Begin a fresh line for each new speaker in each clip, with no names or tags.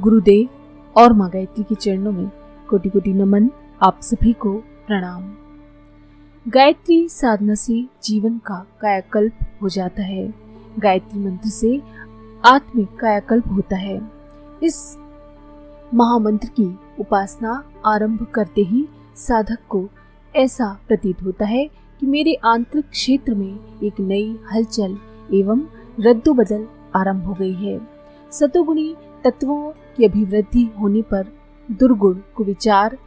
गुरुदेव और माँ गायत्री के चरणों में कोटि कोटि नमन। आप सभी को प्रणाम। गायत्री साधना से जीवन का कायाकल्प हो जाता है। गायत्री मंत्र से आत्मिक कायाकल्प होता है। इस महामंत्र की उपासना आरंभ करते ही साधक को ऐसा प्रतीत होता है कि मेरे आंतरिक क्षेत्र में एक नई हलचल एवं रद्दोबदल आरंभ हो गई है। सतोगुणी तत्वों की अभिवृद्धि होने पर दुर्गुण कुविचार,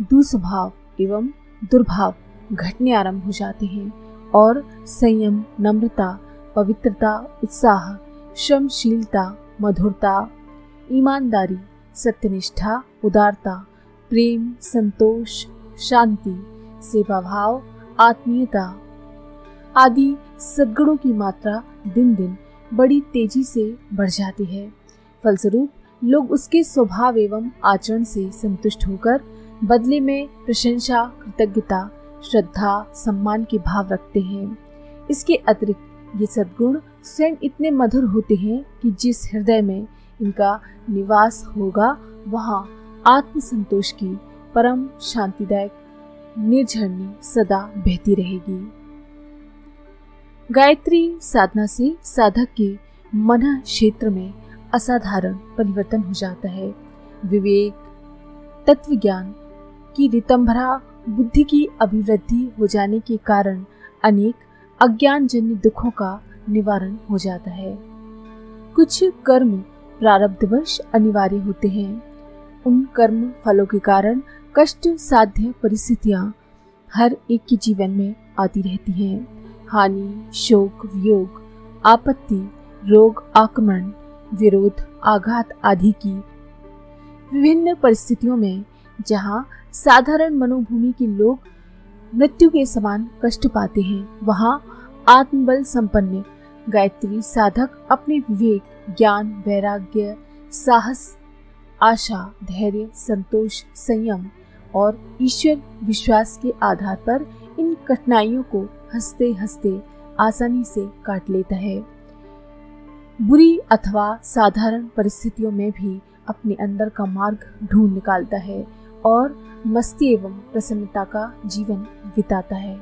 दुस्वभाव एवं दुर्भाव घटने आरंभ हो जाते हैं और संयम, नम्रता, पवित्रता, उत्साह, श्रमशीलता, मधुरता, ईमानदारी, सत्यनिष्ठा, उदारता, प्रेम, संतोष, शांति, सेवाभाव, आत्मीयता आदि सद्गुणों की मात्रा दिन दिन बड़ी तेजी से बढ़ जाती है। फलस्वरूप लोग उसके स्वभाव एवं आचरण से संतुष्ट होकर बदले में प्रशंसा, कृतज्ञता, श्रद्धा, सम्मान के भाव रखते हैं। इसके अतिरिक्त ये सद्गुण स्वयं इतने मधुर होते हैं कि जिस हृदय में इनका निवास होगा वहाँ आत्मसंतोष की परम शांतिदायक निर्झरनी सदा बहती रहेगी। गायत्री साधना से साधक के मन क्षेत्र में असाधारण परिवर्तन हो जाता है। विवेक, तत्व ज्ञान की रितंभरा बुद्धि की अभिवृद्धि हो जाने के कारण अनेक अज्ञानजन्य दुखों का निवारण हो जाता है। कुछ कर्म प्रारब्धवश अनिवार्य होते हैं। उन कर्म फलों के कारण कष्ट साध्य परिस्थितियां हर एक के जीवन में आती रहती हैं। हानि, शोक, वियोग, आपत्ति, रोग, आक्रमण, विरोध, आघात आदि की विभिन्न परिस्थितियों में जहाँ साधारण मनोभूमि के लोग मृत्यु के समान कष्ट पाते हैं, वहाँ आत्मबल संपन्न गायत्री साधक अपने विवेक, ज्ञान, वैराग्य, साहस, आशा, धैर्य, संतोष, संयम और ईश्वर विश्वास के आधार पर इन कठिनाइयों को हंसते हंसते आसानी से काट लेता है। बुरी अथवा साधारण परिस्थितियों में भी अपने अंदर का मार्ग ढूंढ निकालता है और मस्ती एवं प्रसन्नता का जीवन बिताता है।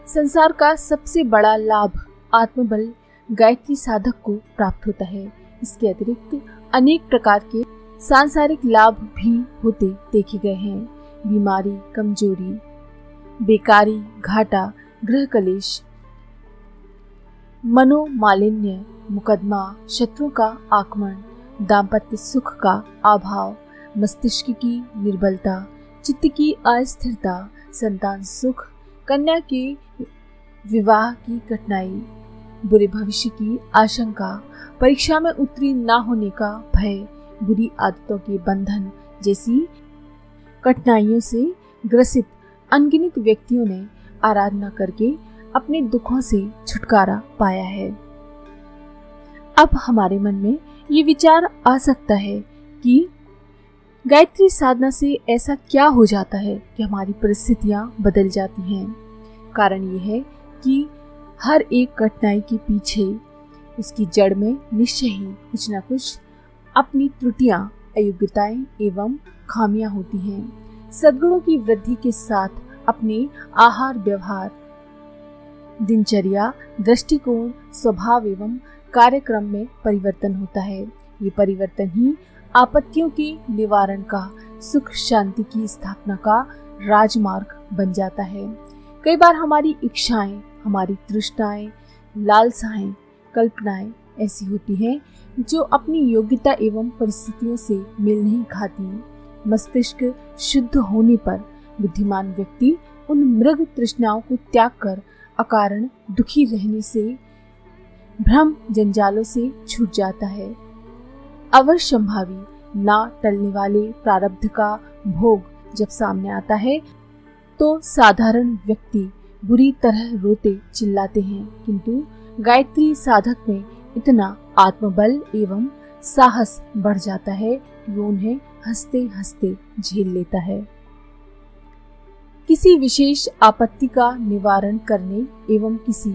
संसार का सबसे बड़ा लाभ आत्मबल गायत्री साधक को प्राप्त होता है। इसके अतिरिक्त अनेक प्रकार के सांसारिक लाभ भी होते देखे गए हैं। बीमारी, कमजोरी, बेकारी, घाटा, गृह कलेश, मनोमालिन्य, मुकदमा, शत्रुओं का आक्रमण, दाम्पत्य सुख का अभाव, मस्तिष्क की निर्बलता, चित्त की अस्थिरता, संतान सुख, कन्या के विवाह की कठिनाई, बुरे भविष्य की आशंका, परीक्षा में उत्तीर्ण न होने का भय, बुरी आदतों के बंधन जैसी कठिनाइयों से ग्रसित अनगिनत व्यक्तियों ने आराधना करके अपने दुखों से छुटकारा पाया है। अब हमारे मन में ये विचार आ सकता है कि गायत्री साधना से ऐसा क्या हो जाता है कि हमारी परिस्थितियां बदल जाती हैं। कारण ये है कि हर एक कठिनाई के पीछे उसकी जड़ में निश्चय ही कुछ न कुछ अपनी त्रुटियां, अयोग्यताएं एवं खामियां होती हैं। सद्गुणों की वृद्धि के साथ अपने आहार, व्यवहार, दिनचर्या, दृष्टिकोण, स्वभाव एवं कार्यक्रम में परिवर्तन होता है। ये परिवर्तन ही आपत्तियों के निवारण का, सुख शांति की स्थापना का राजमार्ग बन जाता है। कई बार हमारी इच्छाएं, हमारी तृष्णाएं, लालसाएं, कल्पनाएं ऐसी होती हैं जो अपनी योग्यता एवं परिस्थितियों से मेल नहीं खाती। मस्तिष्क शुद्ध होने पर बुद्धिमान व्यक्ति उन मृग तृष्णाओं को त्याग कर अकारण दुखी रहने से, भ्रम जंजालों से छूट जाता है। अवश्यंभावी, ना टलने वाले प्रारब्ध का भोग जब सामने आता है तो साधारण व्यक्ति बुरी तरह रोते चिल्लाते हैं, किंतु गायत्री साधक में इतना आत्मबल एवं साहस बढ़ जाता है कि वो उन्हें हंसते हंसते झेल लेता है। किसी विशेष आपत्ति का निवारण करने एवं किसी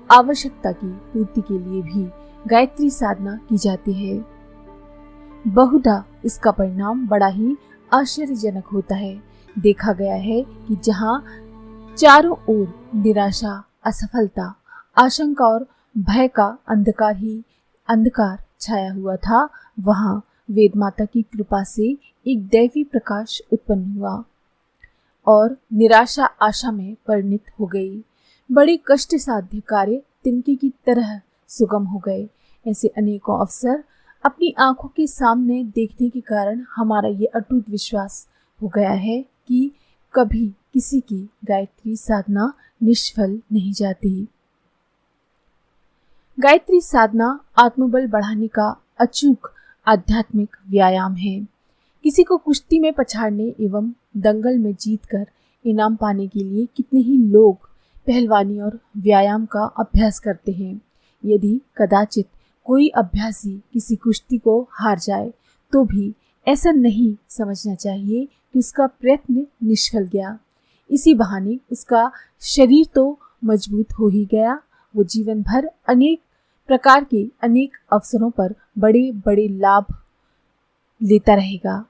आवश्यकता की पूर्ति के लिए भी गायत्री साधना की जाती है। बहुधा इसका परिणाम बड़ा ही आश्चर्यजनक होता है। देखा गया है कि जहाँ चारों ओर निराशा, असफलता, आशंका और भय का अंधकार ही अंधकार छाया हुआ था, वहाँ वेद माता की कृपा से एक दैवी प्रकाश उत्पन्न हुआ और निराशा आशा में परिणित हो गई। बड़े कष्ट साध्य कार्य तिनके की तरह सुगम हो गए। ऐसे अनेकों अवसर अपनी आंखों के सामने देखने के कारण हमारा ये अटूट विश्वास हो गया है कि कभी किसी की गायत्री साधना निष्फल नहीं जाती। गायत्री साधना आत्मबल बढ़ाने का अचूक आध्यात्मिक व्यायाम है। किसी को कुश्ती में पछाड़ने एवं दंगल में जीतकर इनाम पाने के लिए कितने ही लोग पहलवानी और व्यायाम का अभ्यास करते हैं। यदि कदाचित कोई अभ्यासी किसी कुश्ती को हार जाए तो भी ऐसा नहीं समझना चाहिए कि उसका प्रयत्न निष्फल गया। इसी बहाने उसका शरीर तो मजबूत हो ही गया, वो जीवन भर अनेक प्रकार के अनेक अवसरों पर बड़े बड़े लाभ लेता रहेगा।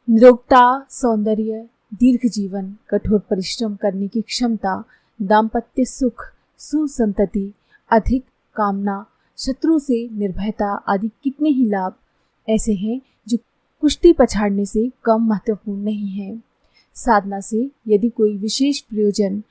निरोगता, सौंदर्य, दीर्घ जीवन, कठोर परिश्रम करने की क्षमता, दाम्पत्य सुख, सुसंतति, अधिक कामना, शत्रु से निर्भयता आदि कितने ही लाभ ऐसे हैं जो कुश्ती पछाड़ने से कम महत्वपूर्ण नहीं है। साधना से यदि कोई विशेष प्रयोजन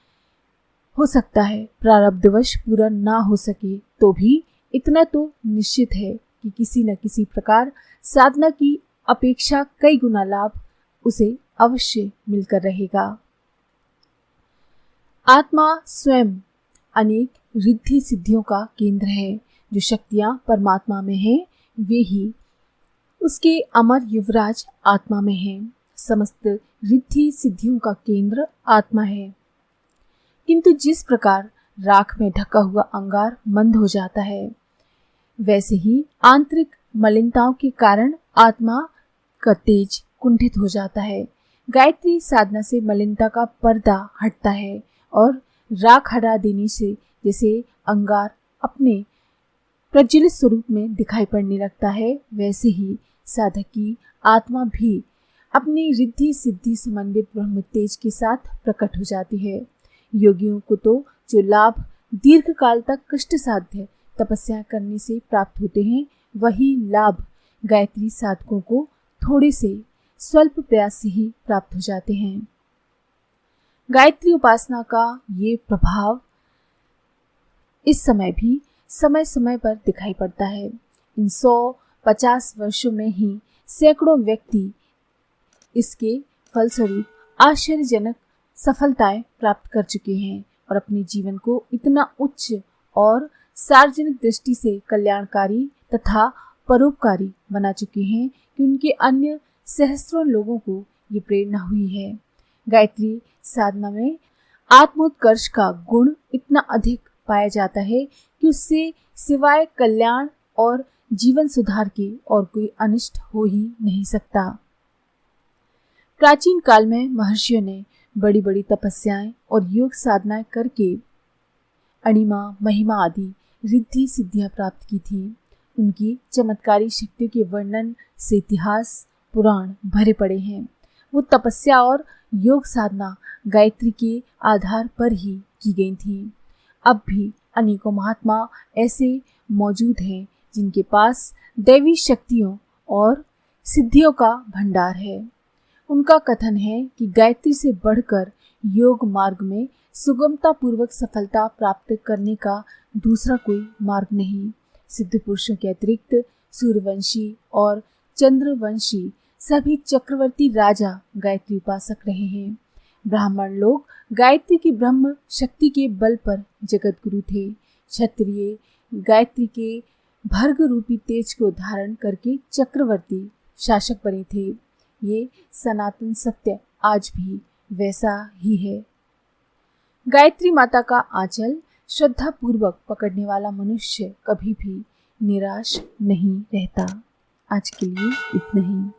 हो सकता है, प्रारब्धवश पूरा ना हो सके तो भी इतना तो निश्चित है कि किसी न किसी प्रकार साधना की अपेक्षा कई गुना लाभ उसे अवश्य मिलकर रहेगा। आत्मा स्वयं अनेक रिद्धि सिद्धियों का केंद्र है। जो शक्तियां परमात्मा में हैं, वे ही उसके अमर युवराज आत्मा में हैं। समस्त रिद्धि सिद्धियों का केंद्र आत्मा है। किंतु जिस प्रकार राख में ढका हुआ अंगार मंद हो जाता है, वैसे ही आंतरिक मलिनताओं के कारण आत्मा का तेज कुंठित हो जाता है। गायत्री साधना से मलिनता का पर्दा हटता है और राख हटा देने से जैसे अंगार अपने प्रज्वलित स्वरूप में दिखाई पड़ने लगता है, वैसे ही साधक की आत्मा भी अपनी रिद्धि सिद्धि समन्वित ब्रह्म तेज के साथ प्रकट हो जाती है। योगियों को तो जो लाभ दीर्घ काल तक कष्ट साध्य तपस्या करने से प्राप्त होते हैं, वही लाभ गायत्री साधकों को थोड़े से स्वल्प प्रयास से ही प्राप्त हो जाते हैं। गायत्री उपासना का ये प्रभाव इस समय भी समय समय पर दिखाई पड़ता है। इन 150 वर्षों में ही सैकड़ों व्यक्ति इसके फलस्वरूप आश्चर्यजनक सफलताएं प्राप्त कर चुके हैं और अपने जीवन को इतना उच्च और सार्वजनिक दृष्टि से कल्याणकारी तथा परोपकारी बना चुके हैं कि उनके अन्य सहस्त्रों लोगों को ये प्रेरणा हुई है। गायत्री साधना में आत्मोत्कर्ष का गुण इतना अधिक पाया जाता है कि उससे सिवाय कल्याण और जीवन सुधार के और कोई अनिष्ट हो ही नहीं सकता। प्राचीन काल में महर्षियों ने बड़ी बड़ी तपस्याएं और योग साधनाएं करके अणिमा, महिमा आदि रिद्धि सिद्धियां प्राप्त की थी। उनकी चमत्कारी शक्तियों के वर्णन से इतिहास पुराण भरे पड़े हैं। वो तपस्या और योग साधना गायत्री के आधार पर ही की गई थी। अब भी अनेकों महात्मा ऐसे मौजूद हैं जिनके पास दैवी शक्तियों और सिद्धियों का भंडार है। उनका कथन है कि गायत्री से बढ़कर योग मार्ग में सुगमता पूर्वक सफलता प्राप्त करने का दूसरा कोई मार्ग नहीं। सिद्ध पुरुषों के अतिरिक्त सूर्यवंशी और चंद्रवंशी सभी चक्रवर्ती राजा गायत्री उपासक रहे हैं। ब्राह्मण लोग गायत्री की ब्रह्म शक्ति के बल पर जगत गुरु थे। क्षत्रिय गायत्री के भर्ग रूपी तेज को धारण करके चक्रवर्ती शासक बने थे। ये सनातन सत्य आज भी वैसा ही है। गायत्री माता का आंचल श्रद्धा पूर्वक पकड़ने वाला मनुष्य कभी भी निराश नहीं रहता। आज के लिए इतना ही।